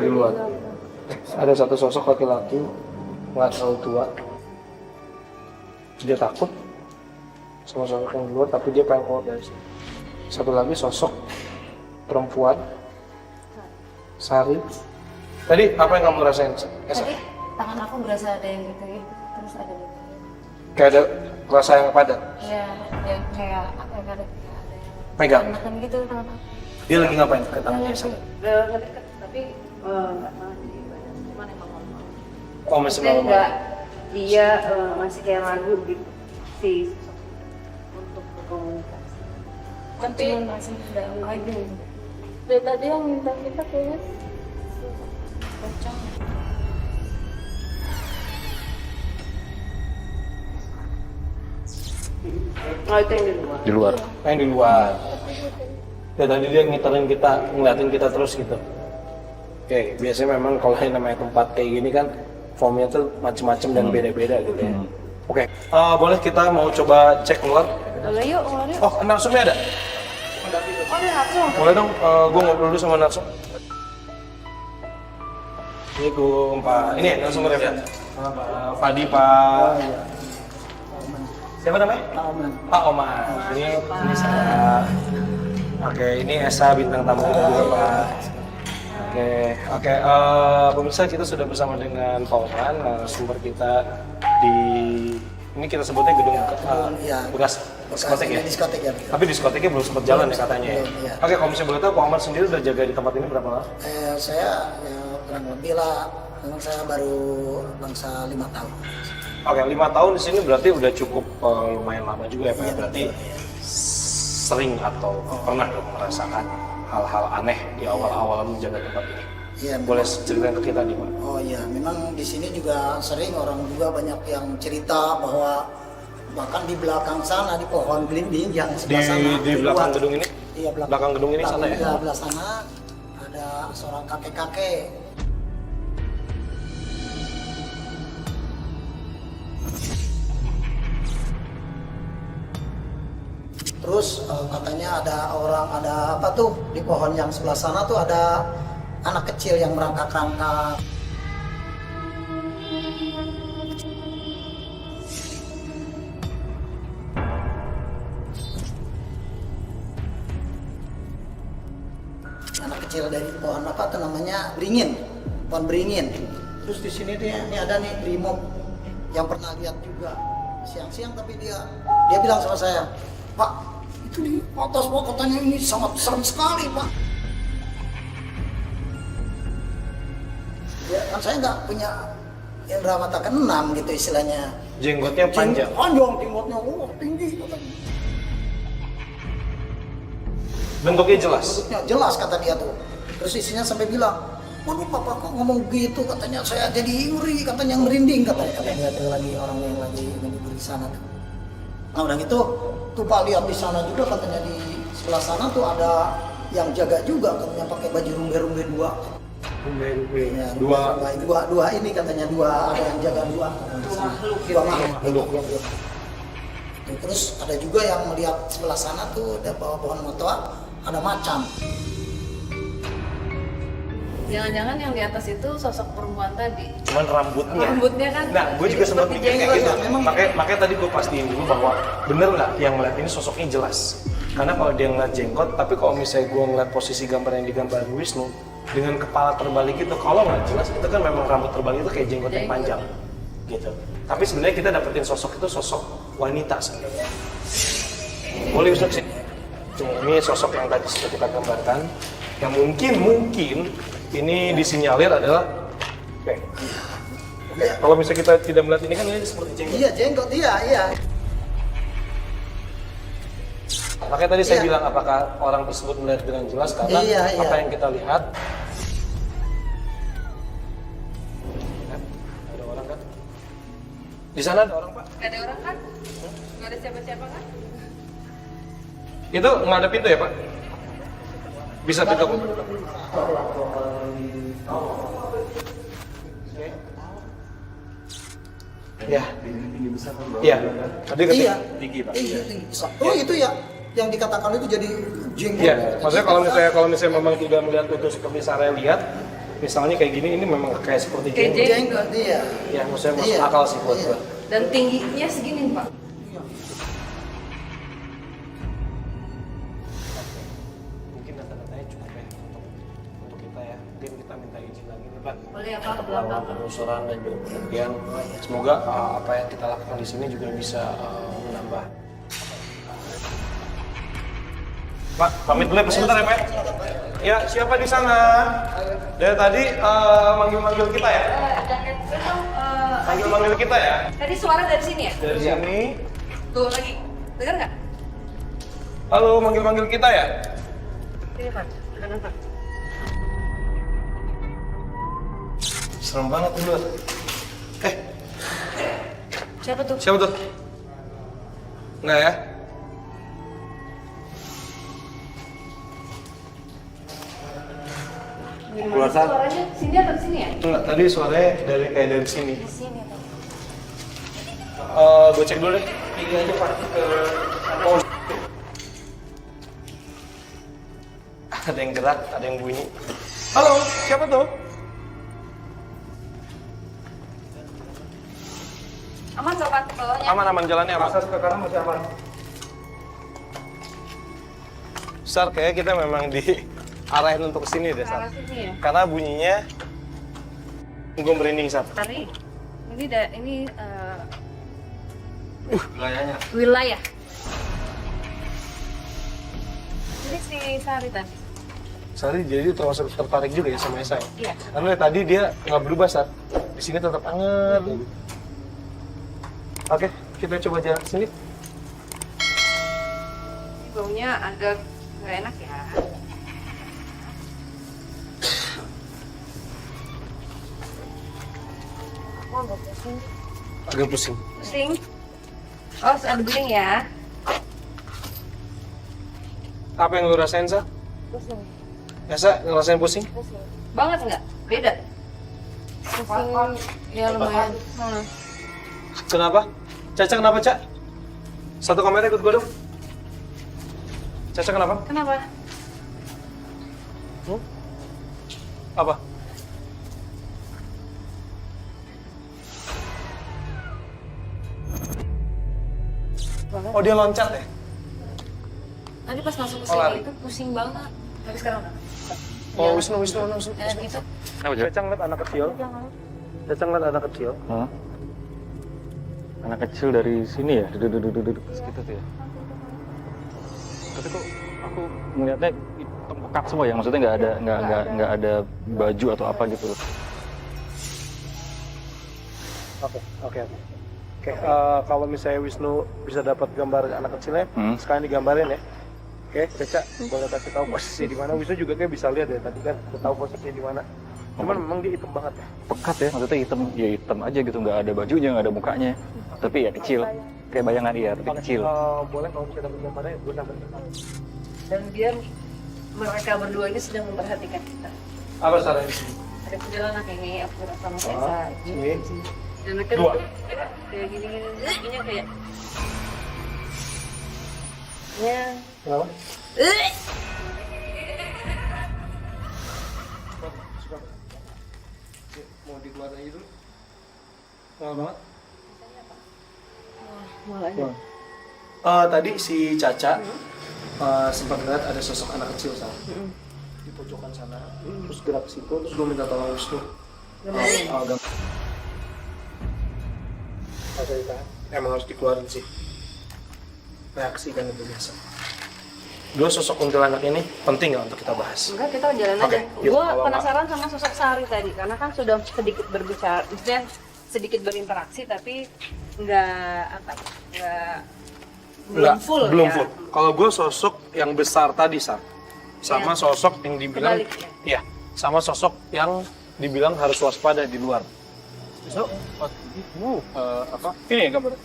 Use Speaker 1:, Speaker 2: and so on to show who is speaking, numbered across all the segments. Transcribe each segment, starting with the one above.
Speaker 1: di luar. Ada satu sosok laki-laki, nggak terlalu tua. Dia takut sama sosok yang di luar, tapi dia pengen keluar dari sini. Satu lagi sosok perempuan, Sari. Tadi apa yang kamu rasain?
Speaker 2: Tadi tangan aku berasa ada yang gitu, terus ada
Speaker 1: Kayak ada rasa yang padat.
Speaker 2: ya, yang kayak apa ya, ada
Speaker 1: Pegang.
Speaker 2: yang makan gitu tangan aku.
Speaker 1: Dia lagi ngapain ke tangannya?
Speaker 2: Nggak deket, tapi nggak malah jadi banyak, cuman emang normal.
Speaker 1: Oh, masih
Speaker 3: Maksudnya
Speaker 1: normal.
Speaker 3: enggak, dia masih kayak ragu gitu sih untuk berkomunikasi.
Speaker 2: Tapi masih udah aja.
Speaker 4: Dari tadi yang minta kita kayaknya
Speaker 2: Pocong.
Speaker 3: Oh itu yang di luar.
Speaker 1: Di luar. Yang di luar. Ya tadi dia ngiterin kita, ngeliatin kita terus gitu. Oke, biasanya memang kalau yang namanya tempat kayak gini kan formnya tuh macem-macem dan beda-beda gitu ya. Oke, boleh kita mau coba cek keluar?
Speaker 3: Boleh yuk, keluar yuk.
Speaker 1: Oh, narsumnya ada?
Speaker 3: Oh ada langsung.
Speaker 1: Boleh dong, gue ngobrol dulu sama narsum. Assalamualaikum Pak, ini narsumnya ya? Pak Fadi, Pak. Siapa namanya? Pak Oman. Ini saya. Oke, ini Esa bintang tamu kita juga Pak. Oke. Pemirsa kita sudah bersama dengan Pak Oman, sumber kita di ini kita sebutnya gedung bekas diskotek ya.
Speaker 5: Diskotek ya.
Speaker 1: Tapi diskoteknya belum sempat jalan ya katanya ya.
Speaker 5: Iya.
Speaker 1: Oke, kalau misalnya boleh tahu Pak Oman sendiri udah jaga di tempat ini berapa lama?
Speaker 5: Saya ya, kurang lebih lah, memang saya baru bangsa 5 tahun.
Speaker 1: Oke, 5 tahun di sini berarti udah cukup lumayan lama juga ya Pak.
Speaker 5: Iya,
Speaker 1: Berarti
Speaker 5: betul,
Speaker 1: sering atau pernah dong merasakan hal-hal aneh di awal-awal menjaga tempat ini.
Speaker 5: Iya.
Speaker 1: Boleh ceritain ke kita nih Pak?
Speaker 5: Oh iya, memang di sini juga sering orang juga banyak yang cerita bahwa bahkan di belakang sana di pohon belimbing yang sebelah sana
Speaker 1: Di belakang
Speaker 5: luar.
Speaker 1: gedung ini?
Speaker 5: Iya,
Speaker 1: Belakang gedung ini sana ya?
Speaker 5: Iya, belah sana ada seorang kakek-kakek. Terus katanya ada apa tuh di pohon yang sebelah sana tuh ada anak kecil yang merangkak-rangkak. Anak kecil dari pohon apa tuh namanya beringin, pohon beringin. Terus di sini ini ada nih brimob yang pernah lihat juga siang-siang, tapi dia bilang sama saya, Pak, itu di atas Pak katanya ini sangat serem sekali Pak. Ya kan saya nggak punya indera mata keenam gitu istilahnya.
Speaker 1: Jenggotnya panjang.
Speaker 5: Panjang jenggotnya, tinggi katanya.
Speaker 1: Bentuknya jelas.
Speaker 5: Bentuknya jelas kata dia tuh. Terus istrinya sampai bilang, waduh papa kok ngomong gitu, katanya saya jadi ngeri, katanya merinding katanya dia tuh lagi orang yang lagi di sana tuh. Nah udah gitu, tuh Pak lihat di sana juga katanya di sebelah sana tuh ada yang jaga juga katanya pakai baju rumbe-rumbe dua. Ya, dua ini katanya ada yang jaga dua makhluk. Terus ada juga yang melihat sebelah sana tuh ada bawah pohon motoa ada macan.
Speaker 4: jangan-jangan yang di atas itu sosok perempuan tadi.
Speaker 1: Cuman rambutnya
Speaker 4: kan.
Speaker 1: Nah, gue juga sempat
Speaker 4: seperti
Speaker 1: mikir kayak gitu.
Speaker 4: jenggot.
Speaker 1: Makanya tadi gue pastiin dulu bahwa bener nggak yang ngeliat ini sosoknya jelas. Karena kalau dia ngeliat jenggot, tapi kalau misalnya gue ngeliat posisi gambar yang digambarin Wisnu dengan kepala terbalik itu, kalau nggak jelas itu kan memang rambut terbalik itu kayak jenggot yang panjang, gitu. Tapi sebenarnya kita dapetin sosok itu sosok wanita sebenarnya. Boleh Wisnu sih. Ini sosok yang tadi sudah kita gambarkan, yang mungkin ini disinyalir adalah kalau misalnya kita tidak melihat ini kan ini seperti jenggot.
Speaker 5: Iya jenggot, iya.
Speaker 1: Makanya tadi saya bilang apakah orang tersebut melihat dengan jelas karena apa yang kita lihat. Ada orang kan? Di sana ada orang Pak?
Speaker 4: Gak ada orang kan? Gak ada siapa-siapa kan?
Speaker 1: Itu nggak ada pintu ya Pak? Bisa tutup. Ya. Iya. Tadi ketik tinggi Pak.
Speaker 5: Iya, tinggi. Oh itu ya yang dikatakan itu jadi jenggot.
Speaker 1: Iya. Maksudnya kalau misalnya memang tidak melihat itu seperti saya lihat, misalnya kayak gini, ini memang kayak seperti
Speaker 4: Kayak
Speaker 1: jenggot.
Speaker 5: Jenggot dia.
Speaker 1: Ya, maksudnya masuk
Speaker 5: Iya.
Speaker 1: akal sih buat
Speaker 5: Iya.
Speaker 1: gue.
Speaker 4: Dan tingginya segini Pak.
Speaker 1: Mungkin data-datanya cukup ya untuk kita ya. Mungkin kita minta izin lagi nih Pak.
Speaker 4: Boleh ya Pak, ke
Speaker 1: Melakukan
Speaker 4: belakang.
Speaker 1: penelusuran dan juga penelitian. Semoga apa yang kita lakukan di sini juga bisa menambah. Pak, pamit dulu ya sebentar ya Pak. Ya, siapa di sana? Dari tadi manggil-manggil kita ya? Manggil-manggil kita ya?
Speaker 4: Tadi suara dari sini ya?
Speaker 1: Dari sini.
Speaker 4: Tuh lagi. Dengar nggak?
Speaker 1: Halo, manggil-manggil kita ya?
Speaker 4: Ini Pak, kanan Pak.
Speaker 1: Serem banget ular.
Speaker 4: Siapa tuh?
Speaker 1: Siapa tuh? Enggak ya? Keluar sana.
Speaker 4: Suaranya sini atau sini ya?
Speaker 1: Enggak, tadi suaranya dari sini.
Speaker 4: Di sini Pak.
Speaker 1: Gue cek dulu deh. Ini aja Pak. Oh. Ada yang gerak, ada yang bunyi. Halo, siapa tuh?
Speaker 4: Aman sobat ke bawahnya?
Speaker 1: Aman-aman jalannya aman. Akses ke kanan masih aman. Sar, kayaknya kita memang diarahin untuk kesini deh,
Speaker 4: Arah
Speaker 1: Sar.
Speaker 4: sini ya?
Speaker 1: Karena bunyinya gue merinding, Sar.
Speaker 4: Tari. Ini
Speaker 1: Wilayahnya.
Speaker 4: wilayah. Ini si Sari tadi.
Speaker 1: Sari jadi termasuk tertarik juga ya sama Esa ya?
Speaker 4: Iya.
Speaker 1: Karena dari tadi dia nggak berubah, Sar. Di sini tetap anget. Oke, kita coba jalan ke sini.
Speaker 4: Ini baunya agak nggak enak ya. Aku agak pusing.
Speaker 1: Agak pusing.
Speaker 4: Pusing. Oh, ada beling ya.
Speaker 1: Apa yang lu rasain, Sa?
Speaker 4: Pusing.
Speaker 1: Esa, ngerasain pusing?
Speaker 4: Pusing. Banget nggak? Beda. Pusing. Ya lumayan.
Speaker 1: Kenapa? Caca kenapa, Cak? Satu kamera ikut gua dong. Caca kenapa?
Speaker 4: Kenapa?
Speaker 1: Apa? Oh, dia loncat ya?
Speaker 4: Tadi pas masuk ke
Speaker 1: Oh, lari.
Speaker 4: sini itu pusing banget. Tapi sekarang udah.
Speaker 1: Oh, Wisnu.
Speaker 4: Ya gitu.
Speaker 1: Caca ngeliat anak kecil. Caca ngeliat anak kecil.
Speaker 6: Hah? Anak kecil dari sini ya, duduk segitu tuh ya. Tapi kok aku melihatnya hitam pekat semua ya, maksudnya nggak ada baju atau apa gitu.
Speaker 1: Oke. Kalau misalnya Wisnu bisa dapat gambar anak kecilnya, sekalian digambarin ya. Oke, Caca boleh kasih tahu posisi di mana. Wisnu juga kayak bisa lihat ya tadi kan, udah tahu posisinya di mana. Cuman memang dia hitam banget ya.
Speaker 6: Pekat ya, maksudnya hitam, ya hitam aja gitu, nggak ada bajunya, nggak ada mukanya. Tapi ya kecil, kayak bayangan dia, tapi kecil.
Speaker 1: Boleh kalau bisa dapat gambarnya, gue dapat.
Speaker 4: Dan biar mereka berdua ini sedang memperhatikan kita.
Speaker 1: Apa sarannya?
Speaker 4: Ada perjalanan kayak aku sama Esa.
Speaker 1: Sini.
Speaker 4: Dan mereka
Speaker 1: Dua.
Speaker 4: kayak gini-gini, kakinya kayak. Ya.
Speaker 1: Kenapa? Mau dikeluarin aja dulu. Mahal banget.
Speaker 4: Mulanya.
Speaker 1: Tadi si Caca sempat lihat ada sosok anak kecil sana di pojokan sana, terus gerak ke situ, terus gue minta tolong Wisnu. Emang harus dikeluarin sih. Reaksi kan itu biasa. Dua sosok kuntilanak ini penting nggak untuk kita bahas?
Speaker 4: Enggak, kita jalan
Speaker 1: Oke,
Speaker 4: aja.
Speaker 1: yuk.
Speaker 4: Gue
Speaker 1: Kalau
Speaker 4: penasaran sama sosok Sari tadi, karena kan sudah sedikit berbicara, maksudnya sedikit berinteraksi, tapi nggak apa, nggak belum full
Speaker 1: belum
Speaker 4: ya.
Speaker 1: full. Kalau gue sosok yang besar tadi, Sar, sama sosok yang dibilang,
Speaker 4: Kebalik
Speaker 1: iya, sama sosok yang dibilang harus waspada di luar. So, apa? Ini ya gambarnya.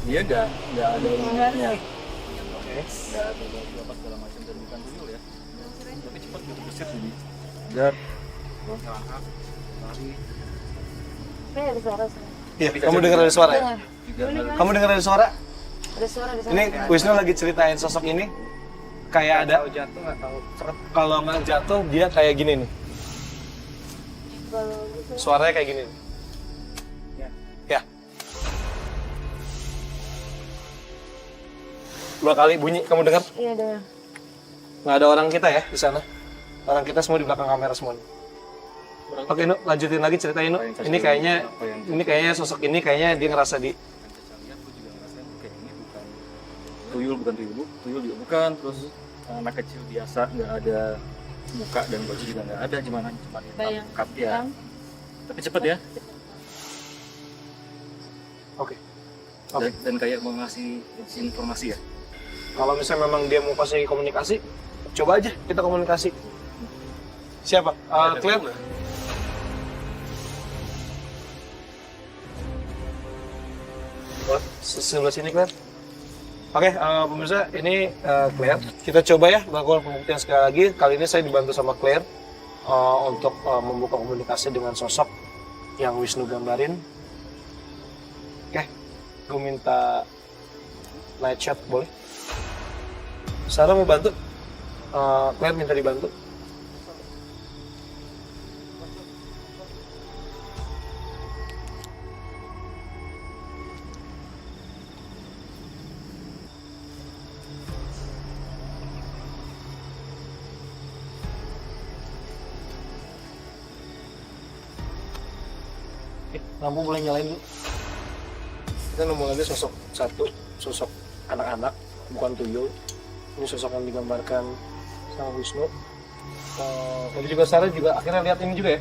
Speaker 6: Dia nggak ada
Speaker 4: Enggak.
Speaker 1: Oke.
Speaker 6: nggak ada baju apa segala macam dan bukan tuyul ya. Tapi cepat gitu bersih jadi. Dan
Speaker 4: Ini ada suara sih.
Speaker 1: Iya, kamu dengar ada suara ya?
Speaker 6: tidak ada.
Speaker 1: Kamu dengar ada suara?
Speaker 4: Ada suara di sana.
Speaker 1: Ini Wisnu lagi ceritain sosok ini kayak ada
Speaker 6: jatuh nggak tahu.
Speaker 1: kalau nggak jatuh dia kayak gini nih.
Speaker 4: Kalau gitu.
Speaker 1: Suaranya kayak gini nih. Ya. Dua kali bunyi, kamu dengar?
Speaker 4: Iya dengar.
Speaker 1: Nggak ada orang kita ya di sana. Orang kita semua di belakang kamera semua. Oke, Nu, lanjutin lagi ceritain, Nu. Ini kayaknya sosok ini kayaknya dia ngerasa di
Speaker 6: Lihat gue juga ngerasain kayak ini bukan tuyul juga bukan, terus anak kecil biasa nggak ada muka dan baju juga nggak ada, cuma
Speaker 4: Bayang.
Speaker 6: cut ya. Tapi cepet ya.
Speaker 1: Oke.
Speaker 6: Dan kayak mau ngasih informasi ya.
Speaker 1: Kalau misalnya memang dia mau pasti komunikasi, coba aja kita komunikasi. Siapa? Claire? Sebelah sini, Claire. Oke, pemirsa, ini Claire. Kita coba ya melakukan pembuktian sekali lagi. Kali ini saya dibantu sama Claire untuk membuka komunikasi dengan sosok yang Wisnu gambarin. Oke, gue minta night shot, boleh? Sarah mau bantu? Claire minta dibantu. Lampu boleh nyalain dulu. Kita nemu lagi sosok satu, sosok anak-anak, bukan tuyul. Ini sosok yang digambarkan sama Wisnu. Tadi juga Sarah juga akhirnya lihat ini juga ya,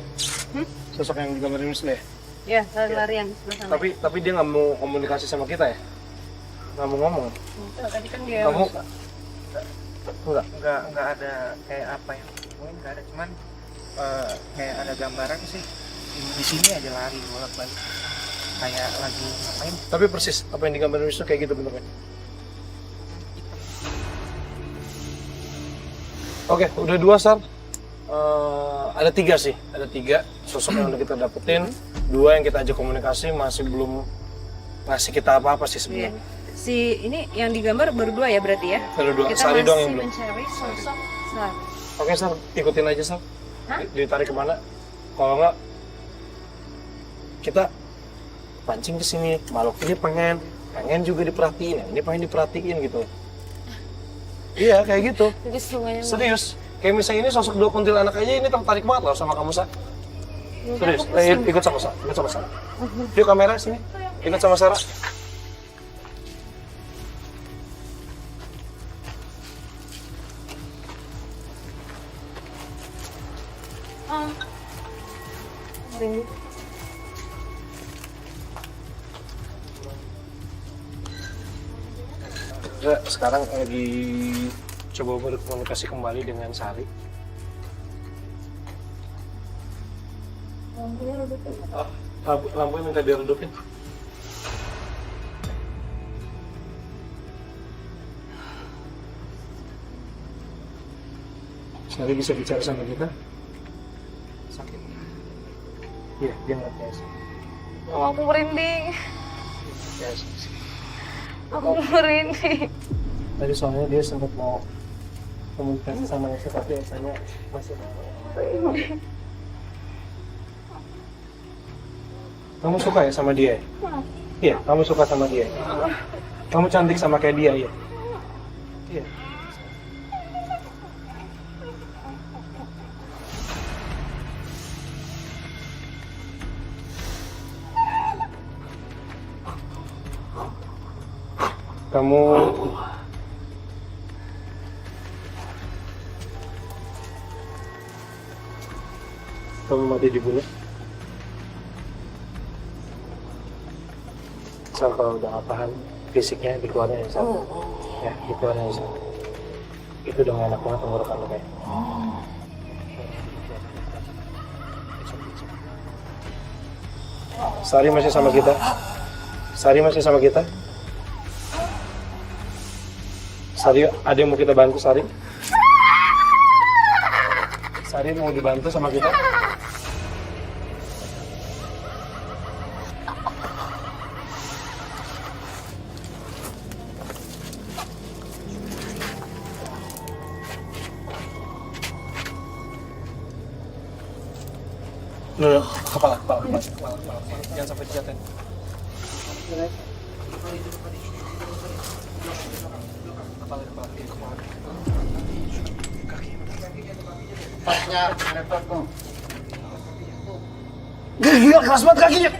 Speaker 1: sosok yang digambarin Wisnu ya.
Speaker 4: Ya, lari yang sebelah sana.
Speaker 1: Tapi dia nggak mau komunikasi sama kita ya, nggak mau ngomong.
Speaker 4: Tadi kan dia.
Speaker 1: Kamu
Speaker 7: nggak ada kayak apa ya, mungkin nggak ada, cuman kayak ada gambaran sih di sini aja lari bolak-balik kayak lagi ngapain.
Speaker 1: tapi persis apa yang digambarin Wisnu kayak gitu bentuknya. Oke, udah dua, Sar. Ada tiga sih, ada tiga sosok yang udah kita dapetin. Dua yang kita ajak komunikasi masih belum ngasih kita apa-apa sih
Speaker 4: Iya.
Speaker 1: sebenarnya.
Speaker 4: Si ini yang digambar baru dua ya berarti ya?
Speaker 1: Ada dua,
Speaker 4: Kita
Speaker 1: Sari
Speaker 4: masih
Speaker 1: doang yang belum.
Speaker 4: mencari sosok Sari.
Speaker 1: Oke, Sar, ikutin aja, Sar.
Speaker 4: Hah?
Speaker 1: Ditarik kemana? Kalau nggak, kita pancing ke sini. Makhluk ini pengen juga diperhatiin, yang ini pengen diperhatiin gitu. Iya, kayak gitu.
Speaker 4: Jadi sungainya
Speaker 1: Serius. Kayak misalnya ini sosok dua kuntilanak aja ini tertarik banget loh sama kamu, Sa. Serius. Ikut sama Sa. Ikut sama Sa. Yuk kamera sini. Ikut sama Sarah. Kita sekarang lagi coba berkomunikasi kembali dengan Sari. Lampunya minta diredupin. Sari bisa bicara sama kita? Sakit. Iya, dia nggak biasa.
Speaker 4: Oh, aku merinding.
Speaker 1: Biasa.
Speaker 4: Aku merinding.
Speaker 1: Tadi soalnya dia sempat mau komunikasi sama Esa, tapi Esanya masih. Kamu suka ya sama dia? Iya, kamu suka sama dia. Kamu cantik sama kayak dia ya? Iya. Kamu mati dibunuh. Asal kalau udah nggak tahan fisiknya dikeluarin ya, Sal. Ya, dikeluarin ya, Sal. Itu udah nggak enak banget tenggorokan lo kayak. Sari masih sama kita. Sari masih sama kita. Sari, ada yang mau kita bantu, Sari? Sari mau dibantu sama kita? Kepala. Jangan sampai dijatain. Kepala.
Speaker 5: Pasnya laptopku.
Speaker 1: Gila, keras banget kakinya.